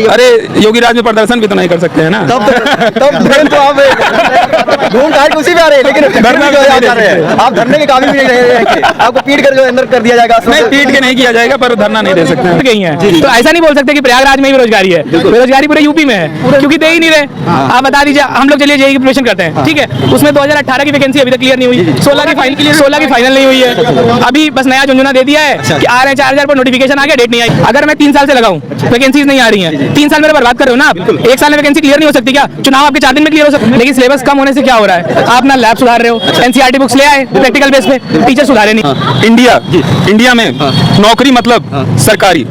अरे योगी राज में प्रदर्शन भी तो नहीं कर सकते हैं ना। तब तो आप घूम टहल उसी में आ रहे हैं, लेकिन धरने जो आप जा रहे हैं, आप धरने के काबिल भी नहीं रहे, आपको पीट कर जो अंदर कर दिया जाएगा। नहीं, पीट के नहीं किया जाएगा, पर धरना नहीं दे सकते हैं। कहीं है तो ऐसा नहीं बोल सकते कि प्रयागराज में ही बेरोजगारी है। बेरोजगारी पूरे यूपी में है, क्योंकि दे ही नहीं रहे। आप बता दीजिए, हम लोग चलिए जेईई की प्रिपरेशन करते हैं, ठीक है, उसमें 2018 की वैकेंसी अभी तक क्लियर नहीं हुई, 16 की फाइनल नहीं हुई है। अभी बस नया झुंझुना दे दिया है कि आ रहे हैं 4000 पर, नोटिफिकेशन आ गया, डेट नहीं आई। अगर मैं 3 साल से लगाऊं, वैकेंसीज नहीं आ रही है, 3 साल मेरे बर्बाद कर रहे हो ना आप। 1 साल में वैकेंसी क्लियर नहीं हो सकती क्या? चुनाव आपके 4 दिन में क्लियर हो सकता है, लेकिन सिलेबस कम होने से क्या हो रहा है? आप ना लैब सुधार रहे हो, एनसीईआरटी बुक्स ले आए प्रैक्टिकल बेस पे, टीचर सुधारे नहीं। इंडिया में नौकरी मतलब सरकारी।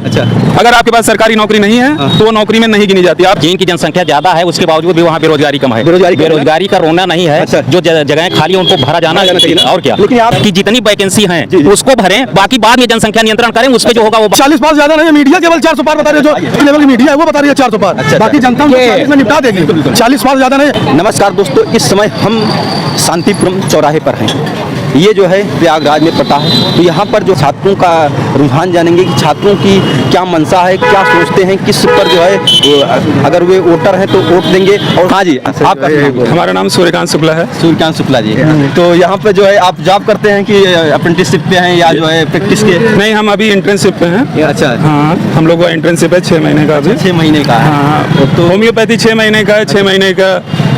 अगर आपके पास सरकारी नौकरी नहीं है तो वो नौकरी में नहीं गिनी जाती। आप चीन की जनसंख्या ज्यादा है, उसके बावजूद भी वहाँ बेरोजगारी कम है। बेरोजगारी का रोना नहीं है। जो जगहें खाली है उनको भरा जाना चाहिए। और क्या, लेकिन आपकी जितनी वैकेंसी है उसको भरें, बाकी बाद में जनसंख्या नियंत्रण करें, उस पर जो होगा वो 40 पार ज्यादा नहीं है। मीडिया केवल 400 पार बता रही है, जो लेवल की मीडिया है वो बता रही है 400 पार। बाकी जनता में निपटा देगी। 40 पार ज्यादा नहीं। नमस्कार दोस्तों, इस समय हम शांतिपुरम चौराहे पर हैं। ये जो है प्रयागराज में पड़ता है। तो यहाँ पर जो छात्रों का रुझान जानेंगे कि छात्रों की क्या मंशा है, क्या सोचते हैं, किस पर जो है अगर वे वोटर हैं तो वोट देंगे। और हाँ जी, आपका हमारा नाम सूर्यकांत शुक्ला है। सूर्यकांत शुक्ला जी। तो यहाँ पे जो है आप जॉब करते हैं कि अप्रेंटिसशिप पे हैं या जो है प्रैक्टिस के? नहीं, हम अभी इंटर्नशिप पे हैं। अच्छा, हाँ, हम लोग का इंटर्नशिप है 6 महीने का। 6 महीने का है। हाँ, तो होम्योपैथी 6 महीने का है। 6 महीने का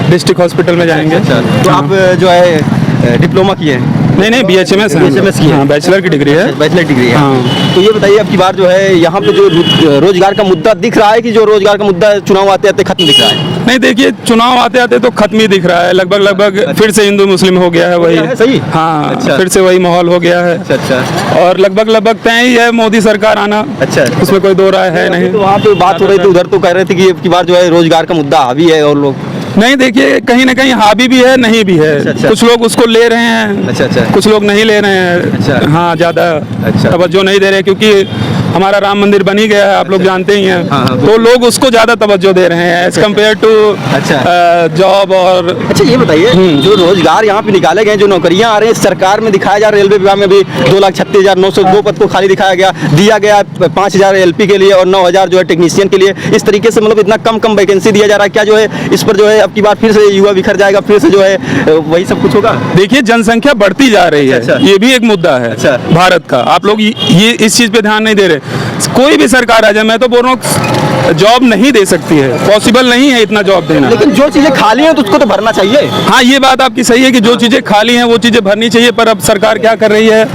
डिस्ट्रिक्ट हॉस्पिटल में जाएंगे। तो आप जो है डिप्लोमा किए हैं? नहीं, BHMS की है। बैचलर की डिग्री है। बैचलर डिग्री है। हाँ। तो ये बताइए, अब की बार जो है यहाँ पे जो रोजगार का मुद्दा दिख रहा है कि जो रोजगार का मुद्दा चुनाव आते आते खत्म दिख रहा है? नहीं, देखिए, चुनाव आते आते तो खत्म ही दिख रहा है। लगभग फिर से हिंदू मुस्लिम हो गया है वही। सही। हाँ, अच्छा। फिर से वही माहौल हो गया है। अच्छा। और लगभग तय ही है मोदी सरकार आना। अच्छा, उसमें कोई दो राय है नहीं। तो वहाँ पे बात हो रही थी, उधर तो कह रहे थे कि अब की बार जो है रोजगार का मुद्दा हावी है और लोग नहीं, देखिए, कहीं ना कहीं हावी भी है, नहीं भी है। अच्छा। कुछ लोग उसको ले रहे हैं। अच्छा। कुछ लोग नहीं ले रहे हैं। अच्छा। हाँ, ज्यादा तवज्जो नहीं दे रहे, क्योंकि हमारा राम मंदिर बन ही गया है, आप लोग जानते ही हैं। हाँ, तो लोग उसको ज्यादा तवज्जो दे रहे हैं एज कम्पेयर टू जॉब। और अच्छा, ये बताइए, जो रोजगार यहाँ पे निकाले गए, जो नौकरियां आ रही हैं सरकार में दिखाया जा रहा है, रेलवे विभाग में भी 2,36,902 पद को खाली दिखाया गया, दिया गया 5,000 LP के लिए और 9,000 जो है टेक्नीशियन के लिए। इस तरीके से मतलब इतना कम वैकेंसी दिया जा रहा है। क्या जो है इस पर जो है अब की बार फिर से युवा बिखर जाएगा, फिर से जो है वही सब कुछ होगा? देखिए, जनसंख्या बढ़ती जा रही है। अच्छा। ये भी एक मुद्दा है भारत का। आप लोग ये इस चीज पे ध्यान नहीं दे रहे। कोई भी सरकार आ जाए, मैं तो बोल रहा हूँ, जॉब नहीं दे सकती है, पॉसिबल नहीं है इतना जॉब देना। लेकिन जो चीजें खाली हैं तो उसको तो भरना चाहिए। हाँ, ये बात आपकी सही है कि जो चीजें खाली हैं वो चीजें भरनी चाहिए, पर अब सरकार क्या कर रही है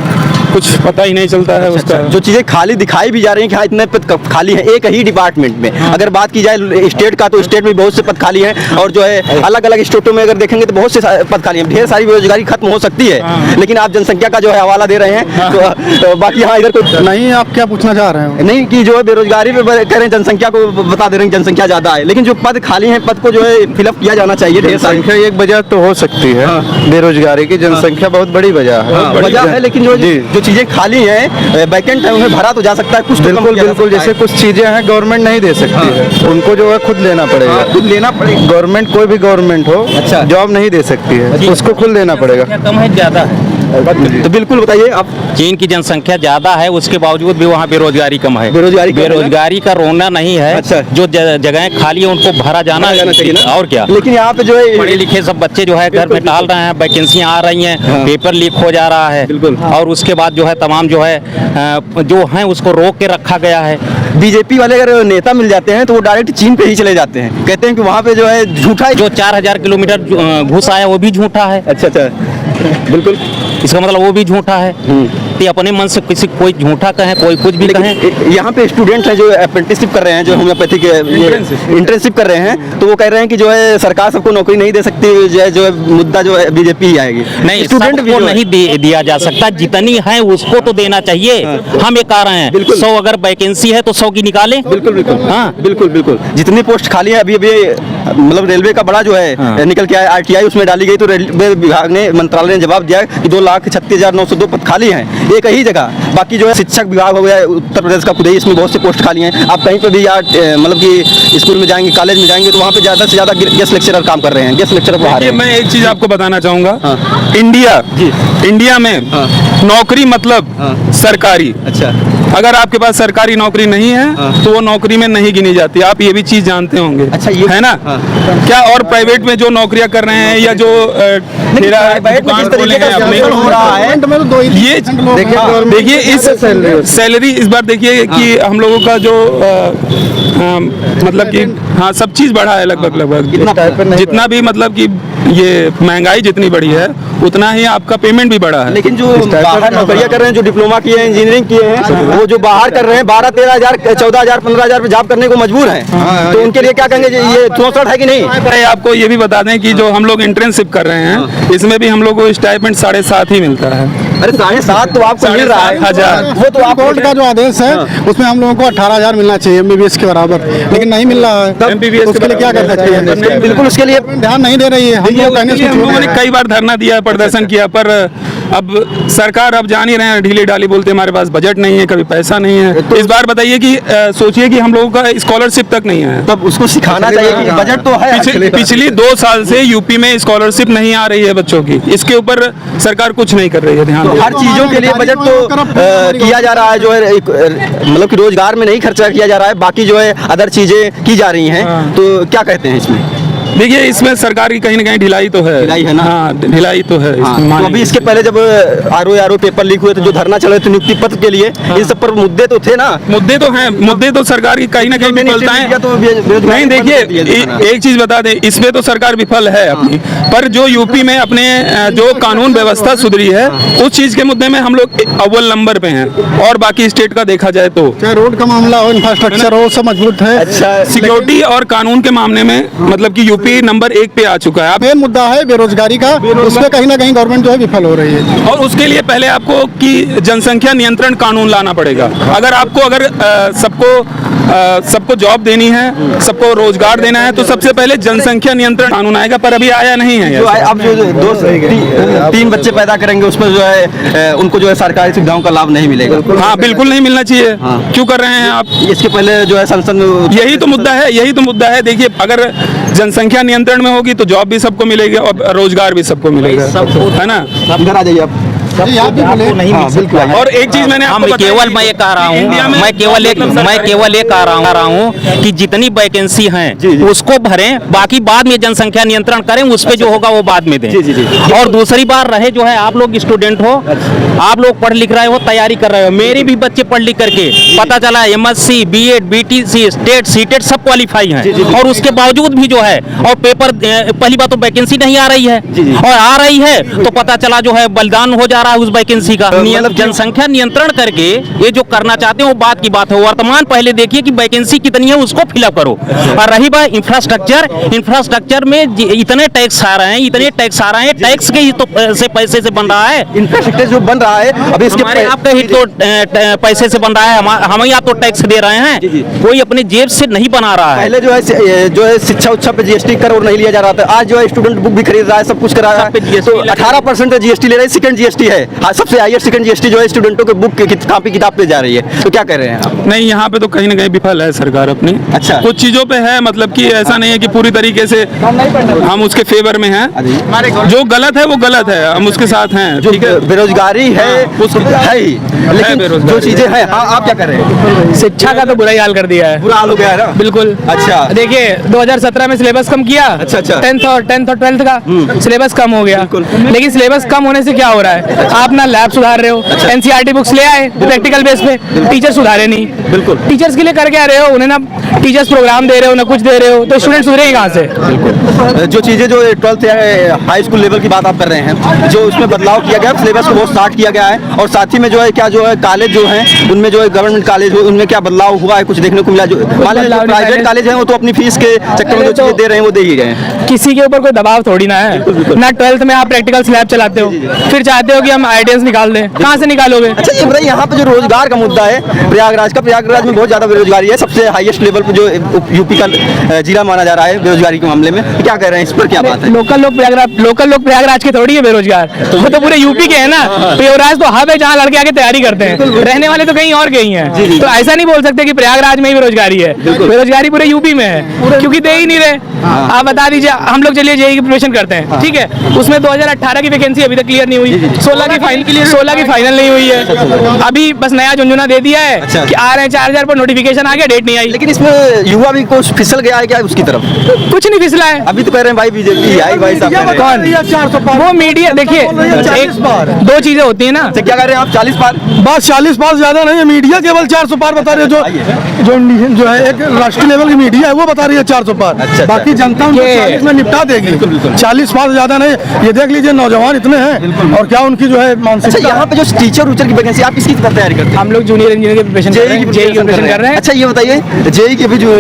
कुछ पता ही नहीं चलता है उसका। जो चीजें खाली दिखाई भी जा रही हैं कि हाँ इतने पद खाली हैं एक ही डिपार्टमेंट में। अगर बात की जाए स्टेट का, तो स्टेट में बहुत से पद खाली हैं, और जो है अलग अलग स्टेटों में अगर देखेंगे तो बहुत से पद खाली हैं। ढेर सारी बेरोजगारी खत्म हो सकती है, लेकिन आप जनसंख्या का जो है हवाला दे रहे हैं। तो बाकी हाँ, इधर कोई नहीं, आप क्या पूछना चाह रहे हो? नहीं, कि जो है बेरोजगारी पे कह रहे हैं, जनसंख्या को बता दे रहे हैं जनसंख्या ज्यादा है, लेकिन जो पद खाली हैं पद को जो है फिलअप किया जाना चाहिए। ढेर सारी संख्या एक वजह तो हो सकती है, बेरोजगारी की जनसंख्या बहुत बड़ी वजह है, लेकिन जो चीजें खाली हैं वैकेंट है उन्हें भरा तो जा सकता है कुछ। बिल्कुल, जैसे कुछ चीजें हैं गवर्नमेंट नहीं दे सकती है, उनको जो है खुद लेना पड़ेगा। खुद लेना पड़ेगा। गवर्नमेंट कोई भी गवर्नमेंट हो, अच्छा, जॉब नहीं दे सकती है, उसको खुद लेना पड़ेगा। कम है, ज्यादा है। तो बिल्कुल बताइए आप। चीन की जनसंख्या ज्यादा है, उसके बावजूद भी वहाँ बेरोजगारी कम है। बेरोजगारी का रोना नहीं है। अच्छा। जो जगहें खाली है उनको भरा जाना चाहिए ना। और क्या, लेकिन यहाँ पे जो है पढ़े लिखे सब बच्चे जो है घर में टाल रहे हैं, वैकेंसियां आ रही हैं, पेपर लीक हो जा रहा है। बिल्कुल। और उसके बाद जो है तमाम जो है जो है उसको रोक के रखा गया है। बीजेपी वाले अगर नेता मिल जाते हैं तो वो डायरेक्ट चीन पे ही चले जाते हैं, कहते हैं कि वहाँ पे जो है झूठा है। जो 4,000 किलोमीटर घुस आया वो भी झूठा है। अच्छा, बिल्कुल, इसका मतलब वो भी झूठा है। तो अपने मन से किसी कोई झूठा कहे, कोई कुछ भी कहे। यहाँ पे स्टूडेंट हैं जो अप्रेंटिसशिप कर रहे हैं, जो होम्योपैथी के इंटर्नशिप कर रहे हैं, तो वो कह रहे हैं कि जो है सरकार सबको नौकरी नहीं दे सकती, जो है मुद्दा जो है बीजेपी ही आएगी। नहीं, स्टूडेंट को नहीं दिया जा सकता, जितनी है उसको तो देना चाहिए। हम ये कह रहे हैं 100 अगर वैकेंसी है तो 100 की निकालें। बिल्कुल, हाँ, बिल्कुल। जितनी पोस्ट खाली है अभी मतलब रेलवे का बड़ा जो है निकल के आया RTI उसमें डाली गई, तो रेलवे विभाग ने, मंत्रालय ने जवाब दिया कि 2,36,902 पद खाली हैं एक ही जगह। बाकी जो है शिक्षक विभाग हो गया उत्तर प्रदेश का, खुद ही इसमें बहुत से पोस्ट खाली हैं। आप कहीं पर भी या मतलब कि स्कूल में जाएंगे, कॉलेज में जाएंगे, तो वहाँ पे ज़्यादा से ज़्यादा गेस्ट लेक्चरर काम कर रहे हैं, गेस्ट लेक्चरर पढ़ा रहे हैं। मैं एक चीज़ आपको बताना चाहूँगा, इंडिया में नौकरी मतलब सरकारी। अच्छा, अगर आपके पास सरकारी नौकरी नहीं है तो वो नौकरी में नहीं गिनी जाती, आप ये भी चीज जानते होंगे। अच्छा, ये है ना? क्या और प्राइवेट में जो नौकरियां कर रहे हैं या जो ठेला दुकान खोले हैं अपने, हो रहा है ये देखिए इस सैलरी इस बार देखिए कि हम लोगों का जो मतलब कि हाँ सब चीज़ बढ़ा है लगभग जितना भी मतलब कि ये महंगाई जितनी बढ़ी है उतना ही आपका पेमेंट भी बढ़ा है। लेकिन जो बाहर नौकरियां कर रहे हैं, जो डिप्लोमा किए हैं, इंजीनियरिंग किए हैं, वो जो बाहर कर रहे हैं 12-13 हज़ार 14 हज़ार 15 हज़ार पे जॉब करने को मजबूर हैं, तो उनके लिए क्या कहेंगे? ये चौसठ है कि नहीं? आपको ये भी बता दें कि जो हम लोग इंटर्नशिप कर रहे हैं इसमें भी हम लोग को स्टाइपेंड 7.5 ही मिलता है। अरे 7.5 तो आपको मिल रहा है, 7,500 वो तो आप कोर्ट का जो आदेश है उसमें हम लोगों को 18,000 मिलना चाहिए MBBS के बराबर, लेकिन नहीं मिल रहा है। MBBS उसके लिए क्या कर सकते हैं? बिल्कुल उसके लिए ध्यान नहीं दे रही है। हम लोग कहने से हम लोगों ने कई बार धरना दिया, प्रदर्शन किया, पर अब सरकार अब जान ही रहे हैं ढीली डाली बोलते हमारे पास बजट नहीं है, कभी पैसा नहीं है। तो इस बार बताइए कि सोचिए कि हम लोगों का स्कॉलरशिप तक नहीं है। तब उसको सिखाना चाहिए कि बजट तो है। पिछली 2 साल से यूपी में स्कॉलरशिप नहीं आ रही है बच्चों की, इसके ऊपर सरकार कुछ नहीं कर रही है। ध्यान तो हर चीजों के लिए बजट तो किया जा रहा है, जो है मतलब कि रोजगार में नहीं खर्चा किया जा रहा है, बाकी जो है अदर चीजें की जा रही हैं। तो क्या कहते हैं इसमें? देखिए इसमें सरकार की कहीं ना कहीं ढिलाई तो है। ढिलाई है ना? हाँ ढिलाई तो है। हाँ, इसमें तो अभी इसके पहले जब आरओ पेपर लीक हुए थे, जो धरना चल रहे थे नियुक्ति पत्र के लिए, इन सब पर मुद्दे तो थे ना? मुद्दे तो हैं, मुद्दे तो सरकार की कहीं ना कहीं विफलताएं। तो नहीं देखिए एक चीज बता दें, इसमें तो सरकार विफल है अपनी, पर जो यूपी में अपने जो कानून व्यवस्था सुधरी है उस चीज के मुद्दे में हम लोग अव्वल नंबर पे हैं, और बाकी स्टेट का देखा जाए तो चाहे रोड का मामला हो, इंफ्रास्ट्रक्चर हो, सब मजबूत है। अच्छा, सिक्योरिटी और कानून के मामले में मतलब कि यूपी नंबर 1 पे आ चुका है। मेन मुद्दा है बेरोजगारी का, उसमें कहीं ना कहीं गवर्नमेंट जो है विफल हो रही है। और उसके लिए पहले आपको कि जनसंख्या नियंत्रण कानून लाना पड़ेगा। अगर सबको जॉब देनी है, सबको रोजगार देना है, तो सबसे पहले जनसंख्या नियंत्रण कानून आएगा, पर अभी आया नहीं है। जो अब जो 3 बच्चे पैदा करेंगे उसमें जो है उनको जो है सरकारी सुविधाओं का लाभ नहीं मिलेगा। हाँ बिल्कुल नहीं मिलना चाहिए। क्यों कर रहे हैं आप? इसके पहले जो है संसद में यही तो मुद्दा है। देखिए अगर जनसंख्या नियंत्रण में होगी तो जॉब भी सबको मिलेगी और रोजगार भी सबको मिलेगा, है ना? इधर आ जाइए आप। और एक चीज मैंने आपको केवल मैं ये कह रहा हूँ, मैं केवल ये कह रहा हूँ कि जितनी वैकेंसी हैं उसको भरें, बाकी बाद में जनसंख्या नियंत्रण करें, उस पे जो होगा वो बाद में दें। और दूसरी बार रहे जो है, आप लोग स्टूडेंट हो, आप लोग पढ़ लिख रहे हो, तैयारी कर रहे हो, मेरे भी बच्चे पढ़ लिख करके पता चला MSc BEd BTC state CTET सब क्वालिफाई हैं, और उसके बावजूद भी जो है और पेपर पहली बात तो वैकेंसी नहीं आ रही है, और आ रही है तो पता चला जो है बलिदान हो जा रहा है उस वैकेंसी का। जनसंख्या नियंत्रण करके ये जो करना चाहते हैं वो बात की बात है। वर्तमान पहले देखिए कि वैकेंसी कितनी है उसको फिलअप करो। और रही बात इंफ्रास्ट्रक्चर में इतने टैक्स आ रहे हैं, टैक्स के ही तो से पैसे से बन रहा है। इंफ्रास्ट्रक्चर जो बन रहा है अभी इसके हमारे आपके ही तो पैसे से बन रहा है, हम यहाँ तो टैक्स दे रहे हैं, कोई अपने जेब से नहीं बना रहा है। पहले जो है शिक्षा उच्छा पे GST कर और नहीं लिया जा रहा था, आज जो है स्टूडेंट बुक भी खरीद रहा है, सब कुछ करा रहा है, तो 18% GST ले रहे हैं। सेकंड GST है, सबसे हाईएस्ट सेकंड GST जो है स्टूडेंटों के बुक कॉपी किताब पे जा रही है। तो क्या कह रहे हैं आप? नहीं, यहाँ पे तो कहीं ना कहीं विफल है सरकार अपनी। अच्छा, कुछ चीजों पे है, मतलब कि ऐसा नहीं है कि पूरी तरीके से हम उसके फेवर में हैं। जो गलत है वो गलत है, हम उसके साथ हैं। जो बेरोजगारी है है ही, लेकिन जो चीजें हैं। हाँ, आप क्या कर रहे हैं? शिक्षा का तो बुरा ही हाल कर दिया है, बुरा हाल हो गया है ना? बिल्कुल। अच्छा, देखिए 2017 में सिलेबस कम किया, अच्छा। 10th और 12th का सिलेबस कम हो गया, लेकिन सिलेबस कम होने से क्या हो रहा है? आप ना लैब सुधार रहे हो, NCERT बुक्स ले आए प्रैक्टिकल बेस पे, टीचर सुधारे नहीं। बिल्कुल, टीचर्स के लिए कर क्या रहे हो? उन्हें ना टीचर्स प्रोग्राम दे रहे हो, ना कुछ दे रहे हो, तो स्टूडेंट सुधरेंगे कहाँ से? जो चीजें जो 12th या हाई स्कूल लेवल की बात आप कर रहे हैं, जो उसमें बदलाव किया गया, सिलेबस को बहुत स्टार्ट किया गया है, और साथ ही में जो है क्या जो है कॉलेज जो है उनमें जो है गवर्नमेंट कॉलेज उनमें क्या बदलाव हुआ है, कुछ देखने को मिला? जो प्राइवेट कॉलेज है वो तो अपनी फीस के चक्कर में जो चीजें दे रहे हैं वो दे ही रहे हैं। किसी के ऊपर कोई दबाव थोड़ी ना है ना। 12th में आप प्रैक्टिकल स्लैब चलाते हो, फिर चाहते हो कि हम IITians निकाल दें, कहाँ से निकालोगे? अच्छा, ये बताइए यहाँ पे जो रोजगार का मुद्दा है प्रयागराज में बहुत ज्यादा बेरोजगारी है, सबसे हाईएस्ट लेवल पे जो यूपी का जिला माना जा रहा है बेरोजगारी के मामले में। क्या कह रहे हैं इस पर, क्या बात है? लोकल लोग प्रयागराज के थोड़ी है बेरोजगार, वो तो पूरे यूपी के हैं ना। प्रयागराज तो हब है जहाँ लड़के आके तैयारी करते हैं, रहने वाले तो कहीं और के ही हैं। तो ऐसा नहीं बोल सकते कि प्रयागराज में ही बेरोजगारी है, बेरोजगारी पूरे यूपी में है, क्योंकि दे ही नहीं रहे। आप बता दीजिए, हम लोग चलिए JEE की प्रिपरेशन करते हैं, ठीक है, उसमें 2018 की वैकेंसी अभी तक क्लियर नहीं हुई, 16 16 की फाइनल नहीं हुई है। अभी बस नया झुंझुना दे दिया है अच्छा। कि आ रहे हैं 4000 पर, नोटिफिकेशन आ गया, डेट नहीं आई। लेकिन इसमें युवा भी कुछ फिसल गया है क्या उसकी तरफ? कुछ नहीं फिसला है। अभी तो कह रहे हैं भाई बीजेपी आई, भाई साहब कह रहे हैं। कौन? 400 पार वो मीडिया देखिए, एक 40 पार दो चीजें होती है ना। अच्छा, क्या कह रहे हैं आप 40 पार? बस 40 पार ज्यादा नहीं है, मीडिया केवल 400 पार बता रही है। जो है एक राष्ट्रीय लेवल की मीडिया है वो बता रही है 400 पार। अच्छा। बाकी जनता उनको ये- 40 में निपटा देगी। 40 पार ज्यादा नहीं। ये देख लीजिए नौजवान इतने हैं और क्या उनकी जो है अच्छा, मानसिकता। यहाँ पे जो टीचर उचर की वैकेंसी आप किसकी तैयारी करते हैं? हम लोग जूनियर इंजीनियर की प्रिपरेशन कर रहे हैं, जेई की प्रिपरेशन कर रहे हैं। अच्छा, ये बताइए जेई की भी जो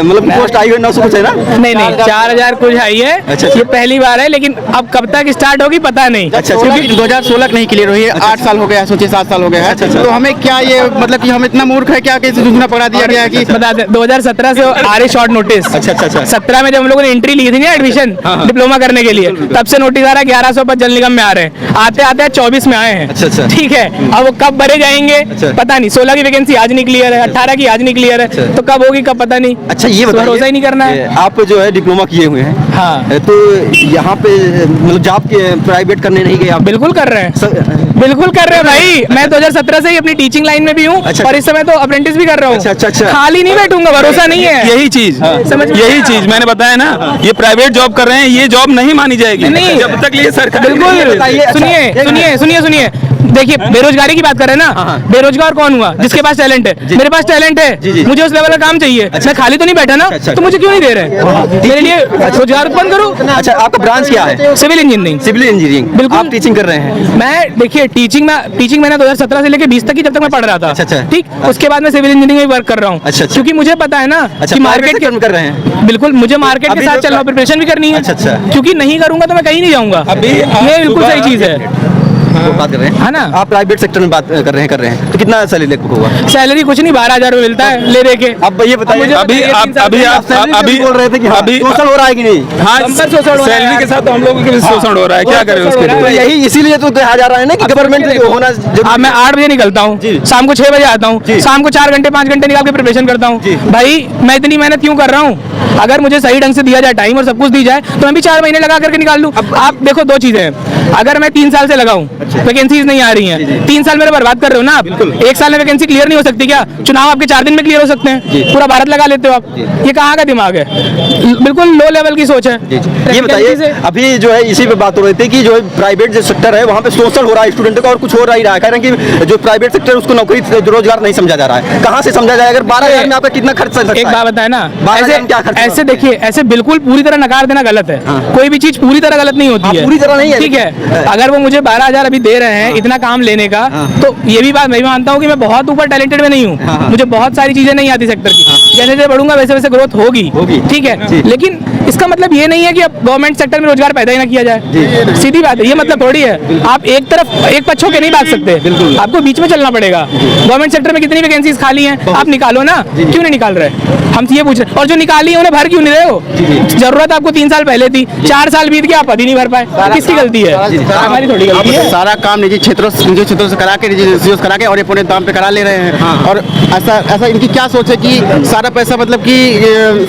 मतलब पोस्ट आई है 900 कुछ है ना? नहीं 4000 कुछ आई है। अच्छा। ये पहली बार है, लेकिन अब कब तक स्टार्ट होगी पता नहीं। अच्छा, क्योंकि 2016 नहीं क्लियर हुई है, 8 साल हो गया है, सोचिए 7 साल हो गया है। तो हमें क्या ये मतलब कि हम इतना मूर्ख है क्या कि इसे झुंझुना पकड़ा दिया गया है कि बता दें 2017 से आ रही शॉर्ट नोटिस। अच्छा। 17 में जब हम लोगों ने एंट्री ली थी ना एडमिशन डिप्लोमा करने के लिए, तब से नोटिस आ रहा है 1100 पर जल निगम में आ रहे हैं, आते आते 24 में आए हैं। अच्छा। ठीक है, अब वो कब भरे जाएंगे अच्छा। पता नहीं। 16 की वैकेंसी आज नहीं क्लियर है, 18 की आज नहीं क्लियर है, तो कब होगी कब पता नहीं। अच्छा, ये तो बताइए भरोसा ही नहीं करना है। आप जो है डिप्लोमा किए हुए हैं, हाँ। तो यहाँ पे मतलब जॉब के प्राइवेट करने नहीं गए आप? बिल्कुल कर रहे हैं, बिल्कुल कर रहे हैं भाई। मैं 2017 से ही अपनी टीचिंग लाइन में भी हूँ अच्छा। और इस समय तो अप्रेंटिस भी कर रहा हूँ। अच्छा। खाली नहीं बैठूंगा, भरोसा नहीं है। यही चीज यही चीज मैंने बताया ना, ये प्राइवेट जॉब कर रहे हैं, ये जॉब नहीं मानी जाएगी नहीं। जब तक ये सरकार बिल्कुल बताइए, अच्छा, सुनिए देखिए, बेरोजगारी की बात कर रहे हैं ना। बेरोजगार कौन हुआ? जिसके पास टैलेंट है। मेरे पास टैलेंट है, मुझे उस लेवल का काम चाहिए। मैं खाली तो नहीं बैठा ना, तो मुझे क्यों नहीं दे रहे? मेरे लिए रोजगार उत्पन्न करो। अच्छा, आपका ब्रांच क्या है? Civil engineering. Civil engineering. बिल्कुल। आप टीचिंग कर रहे हैं? मैं देखिए टीचिंग मैंने 2017 से लेकर 20 तक की जब तक मैं पढ़ रहा था। अच्छा। ठीक, उसके बाद मैं सिविल इंजीनियरिंग में वर्क कर रहा हूँ। अच्छा। क्योंकि मुझे पता है ना कि मार्केट के कर रहे हैं। बिल्कुल मुझे मार्केट के अभी साथ जो- चलना, प्रिपरेशन भी करनी है। अच्छा। क्योंकि नहीं करूंगा तो मैं कहीं नहीं जाऊंगा। ये बिल्कुल सही चीज है। वो बात कर रहे हैं है ना? आप प्राइवेट सेक्टर में बात कर रहे हैं तो कितना सैलरी होगा? सैलरी कुछ नहीं, 12,000 रुपये मिलता है ले दे के। अब ये बताइए, मुझे अभी बताइए, आप 3 साल अभी से आप सैलरी अभी बोल रहे थे कि हाँ, अभी शोषण हो रहा है कि नहीं? हाँ, नंबर शोषण हो रहा है सैलरी यार। के साथ तो हम लोगों के भी शोषण हो रहा है, क्या करें उसके शोषण हो तो लिए? रहा है। यही इसीलिए तो कहा जा रहा है ना कि गवर्नमेंट होना जरूरी अब मैं 8 बजे निकलता हूँ, शाम को 6 बजे आता हूँ, शाम को 4 घंटे 5 घंटे निकाल के प्रिपरेशन करता हूँ। भाई मैं इतनी मेहनत क्यों कर रहा हूँ? अगर मुझे सही ढंग से दिया जाए टाइम और सब कुछ दी जाए तो मैं भी 4 महीने लगा करके निकाल लूँ। आप देखो, दो चीजें हैं। अगर मैं 3 साल से लगाऊं, वैकेंसीज नहीं आ रही हैं, 3 साल मेरे बर्बाद कर रहे हो ना आप। 1 साल में वैकेंसी क्लियर नहीं हो सकती क्या? चुनाव आपके 4 दिन में क्लियर हो सकते हैं, पूरा भारत लगा लेते हो आप। ये कहाँ का दिमाग है? बिल्कुल लो लेवल की सोच है। ये बताइए, अभी जो है इसी पे बात हो रही थी कि जो प्राइवेट जो सेक्टर है वहाँ पे शोषण हो रहा है स्टूडेंट का और कुछ हो रहा ही रहा है। कह रहे हैं कि जो प्राइवेट सेक्टर है उसको नौकरी रोजगार नहीं समझा जा रहा है। कहाँ से समझा जाए? अगर 12,000 में आपका कितना खर्च चल सकता है? एक बात बताए ना, 12,000 में क्या खर्च ऐसे देखिए, ऐसे बिल्कुल पूरी तरह नकार देना गलत है। कोई भी चीज पूरी तरह गलत नहीं होती है। पूरी तरह नहीं है। ठीक है, अगर वो मुझे 12,000 अभी दे रहे हैं इतना काम लेने का, तो ये भी बात मैं भी मानता हूँ कि मैं बहुत ऊपर टैलेंटेड में नहीं हूँ। मुझे बहुत सारी चीजें नहीं आती सेक्टर की। जैसे जैसे बढ़ूंगा वैसे वैसे ग्रोथ होगी। ठीक है, लेकिन इसका मतलब ये नहीं है कि अब गवर्नमेंट सेक्टर में रोजगार पैदा ही ना किया जाए। सीधी बात है, ये मतलब थोड़ी है। आप एक तरफ एक पक्ष होकर नहीं भाग सकते, आपको बीच में चलना पड़ेगा। गवर्नमेंट सेक्टर में कितनी वैकेंसीज खाली हैं, आप निकालो ना। क्यों नहीं निकाल रहे? हम ये पूछ रहे हैं। और जो निकाली है उन्हें भर क्यों नहीं रहे हो? जरूरत आपको 3 साल पहले थी, 4 साल बीत गया, आप पद ही नहीं भर पाए। किसकी गलती है? हमारी थोड़ी गलती है। सारा काम निजी क्षेत्रों से करा के, निजी इंस्टीट्यूट करा के और ये पूरे दाम पे करा ले रहे हैं। और ऐसा इनकी क्या सोच है कि सारा पैसा मतलब कि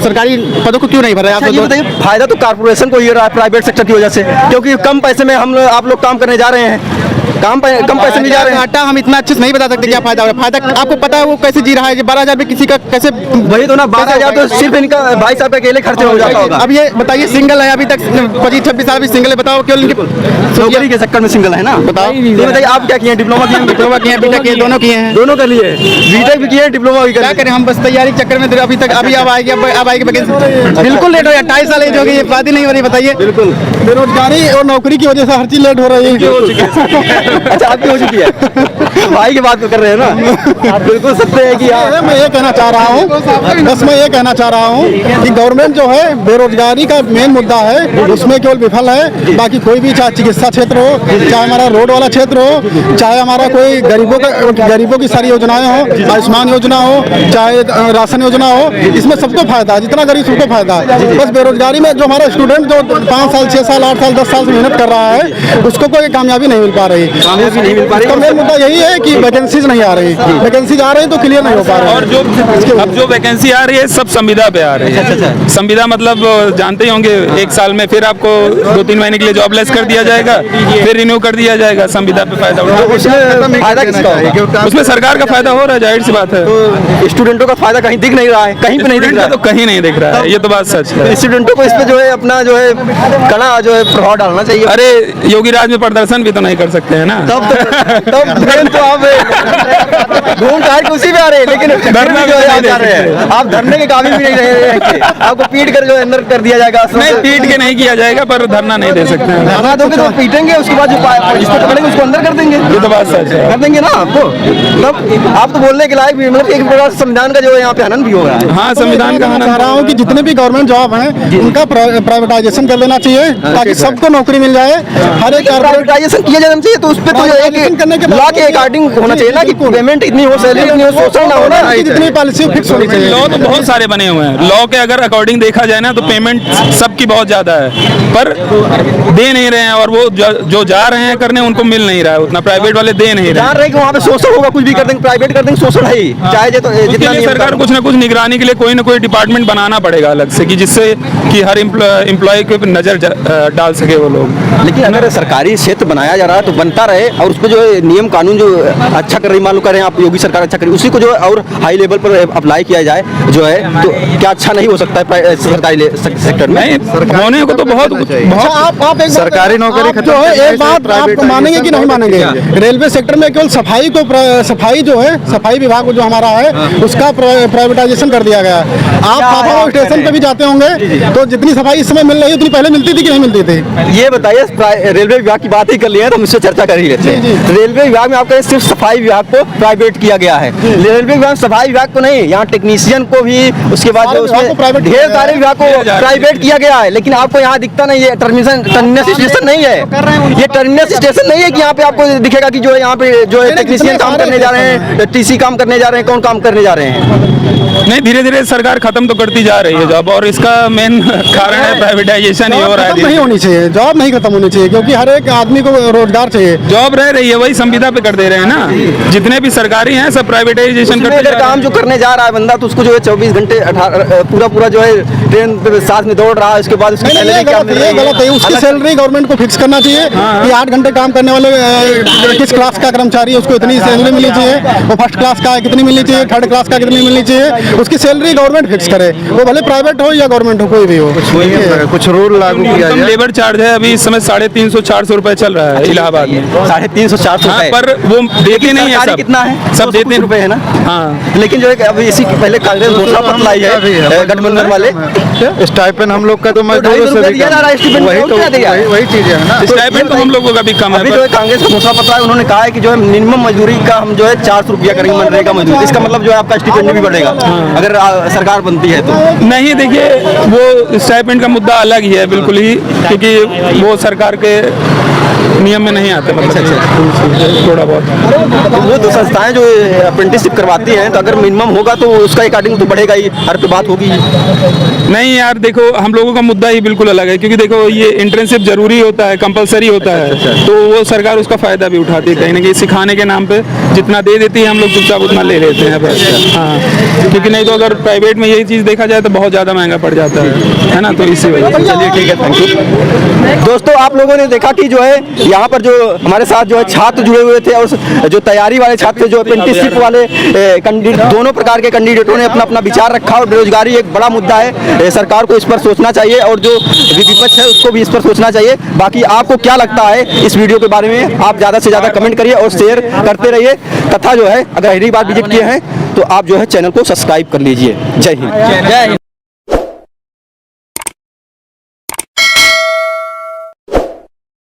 सरकारी पदों को क्यों नहीं भर रहे? अच्छा, आप ये बताइए, फायदा तो कारपोरेशन को ही हो रहा है प्राइवेट सेक्टर की वजह से, क्योंकि कम पैसे में आप लोग काम करने जा रहे हैं। कम पैसे में जा रहे हैं। घाटा हम इतना अच्छे से नहीं बता सकते क्या फायदा हो रहा है। फायदा आपको पता है वो कैसे जी रहा है? 12,000 में किसी का कैसे? वही तो ना, 12,000 तो सिर्फ इनका भाई साहब के अकेले खर्चे हो जाता होगा। अब ये बताइए, सिंगल है अभी तक 25-26 साल भी सिंगल है, बताओ क्यों? नौकरी के सेक्टर में सिंगल है ना? बताओ। ये बताइए, आप क्या किए हैं? डिप्लोमा किए हैं? डिप्लोमा किए हैं, बीटेक किए, दोनों किए हैं। दोनों कर लिए, बीटेक भी किए हैं, डिप्लोमा भी कर क्या लिए। करें हम, बस तैयारी के चक्कर में अभी तक अब आएगी वैकेंसी। बिल्कुल लेट हो गया, 2.5 साल एज हो गई, ये शादी नहीं हो रही। बताइए, बिल्कुल बेरोजगारी और नौकरी की वजह से हर चीज लेट हो रही है। अच्छा, आपकी हो चुकी है। भाई की बात तो कर रहे हैं ना, आप बिल्कुल सत्य है कि हाँ। मैं ये कहना चाह रहा हूँ, बस मैं ये कहना चाह रहा हूँ कि गवर्नमेंट जो है बेरोजगारी का मेन मुद्दा है, उसमें केवल विफल है। बाकी कोई भी, चाहे चिकित्सा क्षेत्र हो, चाहे हमारा रोड वाला क्षेत्र हो, चाहे हमारा कोई गरीबों की सारी योजनाएं हो, आयुष्मान योजना हो, चाहे राशन योजना हो, इसमें सबको फायदा है। जितना गरीब सबको फायदा है। बस बेरोजगारी में जो हमारा स्टूडेंट जो 5 साल 6 साल 8 साल 10 साल से मेहनत कर रहा है, उसको कोई कामयाबी नहीं मिल पा रही। कामयाबी नहीं मिल पा रही। इसका मेन मुद्दा यही है कि वैकेंसीज नहीं आ रही। वैकेंसीज आ रही तो क्लियर नहीं हो पा रही। और जो अब जो वैकेंसी आ रही है सब संविदा पे आ रही है। संविदा मतलब जानते ही होंगे, 1 साल में फिर आपको 2-3 महीने के लिए जॉबलेस कर दिया जाएगा, फिर रिन्यू कर दिया जाएगा। जाएगा संविदा पे फायदा उठा। उसमें फायदा किसका होगा? उसमें सरकार का फायदा हो रहा है, जाहिर सी बात है। तो स्टूडेंटों का फायदा कहीं दिख नहीं रहा है, कहीं पे नहीं दिख रहा है। तो कहीं नहीं दिख रहा है, ये तो बात सच है। स्टूडेंटों को इस पे जो है अपना जो है कड़ा जो है प्रभाव डालना चाहिए। अरे योगी राज में प्रदर्शन भी तो नहीं कर सकते हैं ना। तब मेन तो आप घूम टहल के उसी में आ रहे हैं, लेकिन धरना जो है भी आप नहीं जा रहे हैं, आप धरने के काबिल भी नहीं रहे, आपको पीट कर जो है अंदर कर दिया जाएगा। नहीं, पीट के नहीं किया जाएगा, पर धरना नहीं दे सकते हैं। धरना दोगे तो पीटेंगे, उसके बाद जो जिसको पकड़ेंगे उसको अंदर कर देंगे। ये तो बात सच है। कर देंगे ना आपको, मतलब आप तो बोलने के लायक भी, मतलब एक प्रकार से संविधान का जो है यहाँ पे हनन भी हो रहा है। हाँ, संविधान का मैं चाह रहा हूँ कि जितने भी गवर्नमेंट जॉब हैं उनका प्राइवेटाइजेशन कर लेना चाहिए ताकि सबको नौकरी मिल जाए। हर एक प्राइवेटाइजेशन किया जाना चाहिए, तो उस पर तो प्राइवेटाइजेशन करने के बाद लॉ के अकॉर्डिंग होना चाहिए ना, कि पेमेंट इतनी हो, सैलरी इतनी हो, शोषण ना हो ना। जितनी पॉलिसी फिक्स होनी चाहिए। लॉ तो बहुत सारे बने हुए हैं। लॉ के अगर अकॉर्डिंग देखा जाए ना तो पेमेंट सबकी बहुत ज्यादा है, पर दे नहीं रहे हैं, और वो जो जा रहे हैं करने उनको मिल नहीं रहा है उतना, प्राइवेट वाले दे नहीं रहे जान रहे हैं कि वहाँ पे शोषण होगा, कुछ भी कर देंगे, प्राइवेट कर देंगे, शोषण है ही। चाहे जो तो उसके जितना लिए नियम सरकार कुछ ना कुछ निगरानी के लिए कोई ना कोई डिपार्टमेंट बनाना पड़ेगा अलग से, कि जिससे कि हर एम्प्लॉय के ऊपर नजर डाल सके वो लोग। लेकिन अगर सरकारी क्षेत्र बनाया जा रहा है तो बनता रहे, और उस पर जो है नियम कानून जो अच्छा कर रही, मान लो करें आप, योगी सरकार अच्छा करें, उसी को जो है और हाई लेवल पर अप्लाई किया जाए जो है, तो क्या अच्छा नहीं हो सकता है सरकारी सेक्टर में? नहीं, होने को तो बहुत आप एक सरकारी नौकरी आप जो है एक बात आप मानेंगे कि नहीं मानेंगे, रेलवे सेक्टर में केवल सफाई जो है, सफाई विभाग जो हमारा है उसका प्राइवेटाइजेशन कर दिया गया। आप हाफा स्टेशन पे भी जाते होंगे तो जितनी सफाई इस समय मिल रही है उतनी पहले मिलती थी कि नहीं मिलती थी? ये बताइए, रेलवे विभाग की बात ही कर लिया है तो हम इससे चर्चा कर ही लेते हैं। रेलवे विभाग में आपका सिर्फ सफाई विभाग को प्राइवेट किया गया है। रेलवे विभाग सफाई विभाग को नहीं, यहाँ टेक्नीशियन को भी, उसके बाद जो उसमें ढेर सारे विभाग को प्राइवेट किया गया है, लेकिन आपको यहाँ दिखता नहीं है। टर्मिनस स्टेशन नहीं है ये, टर्मिनस स्टेशन नहीं है कि यहाँ पे आपको दिखेगा कि जो है यहाँ पे जो है टेक्नीशियन काम करने जा रहे हैं, टीसी काम करने जा रहे हैं, कौन काम करने जा रहे हैं। नहीं, धीरे धीरे सरकार खत्म तो करती जा रही है जॉब, और इसका मेन कारण है प्राइवेटाइजेशन ही हो रहा खत्म है। नहीं होनी चाहिए, जॉब नहीं खत्म होनी चाहिए, क्योंकि हर एक आदमी को रोजगार चाहिए। जॉब रह रही है, वही संविदा पे कर दे रहे हैं ना। जितने भी सरकारी हैं सब प्राइवेटाइजेशन करते जा अगर रहे काम हैं। जो करने जा रहा है बंदा, तो उसको जो है 24 घंटे पूरा जो है ट्रेन पे साथ में दौड़ रहा है, उसके बाद उसकी सैलरी क्या मिल रही ये गलत है। उसकी सैलरी गवर्नमेंट को फिक्स करना चाहिए कि 8 घंटे काम करने वाले किस क्लास का कर्मचारी है उसको इतनी सैलरी मिलनी चाहिए, वो फर्स्ट क्लास का कितनी मिलनी चाहिए, थर्ड क्लास का कितनी मिलनी चाहिए, उसकी सैलरी गवर्नमेंट फिक्स करे, वो भले प्राइवेट हो या गवर्नमेंट हो, कोई भी हो। कुछ रूल लागू किया न्यूनतम जाए। लेबर चार्ज है अभी इस समय 350-400 रुपए चल रहा है इलाहाबाद में। 350-400 हाँ, पर वो देते नहीं है सरकारी सब। कितना है? सब देते रुपए है ना। हाँ, लेकिन जो है अभी इसी पहले कांग्रेस घोषणा पत्र लाई है गठबंधन वाले, स्टाइपेंड हम लोग का तो मजदूरों से भी दिया जा रहा है, स्टाइपेंड वही तो क्या दिया है? वही चीजें है ना। स्टाइपेंड तो हम लोगों का भी कम है। अभी जो है कांग्रेस का घोषणा पत्र है, उन्होंने कहा है कि जो है मिनिमम मजदूरी का हम जो है 400 रुपया करेंगे मनरेगा मजदूरी। इसका मतलब जो है आपका स्टाइपेंड भी बढ़ेगा अगर सरकार बनती है तो। नहीं, देखिए वो स्टाइपेंड का मुद्दा अलग ही है बिल्कुल ही, क्योंकि वो सरकार के नियम में नहीं आते, मतलब थोड़ा बहुत। तो वो तो संस्थाएं जो अप्रेंटिसशिप करवाती हैं, तो अगर मिनिमम होगा तो उसका अकॉर्डिंग तो बढ़ेगा ही, हर पे बात होगी। नहीं यार, देखो हम लोगों का मुद्दा ही बिल्कुल अलग है, क्योंकि देखो ये इंटर्नशिप जरूरी होता है, कंपलसरी होता है, तो वो सरकार उसका फायदा भी उठाती है कहीं ना कहीं, सिखाने के नाम पे जितना दे देती है हम लोग चुपचाप उतना ले लेते हैं बस। हाँ, क्योंकि नहीं तो अगर प्राइवेट में यही चीज़ देखा जाए तो बहुत ज़्यादा महंगा पड़ जाता है ना, तो इसी वजह से। चलिए ठीक है, थैंक यू। दोस्तों, आप लोगों ने देखा कि जो है यहाँ पर जो हमारे साथ जो है छात्र जुड़े हुए थे, और जो तैयारी वाले छात्र जो अप्रेंटिसशिप वाले दोनों प्रकार के कैंडिडेटों ने अपना अपना विचार रखा, और बेरोजगारी एक बड़ा मुद्दा है, सरकार को इस पर सोचना चाहिए, और जो विपक्ष है उसको भी इस पर सोचना चाहिए। बाकी आपको क्या लगता है इस वीडियो के बारे में, आप ज़्यादा से ज़्यादा कमेंट करिए और शेयर करते रहिए, तथा जो है अगर पहली बार विजिट किए हैं तो आप जो है चैनल को सब्सक्राइब कर लीजिए। जय हिंद।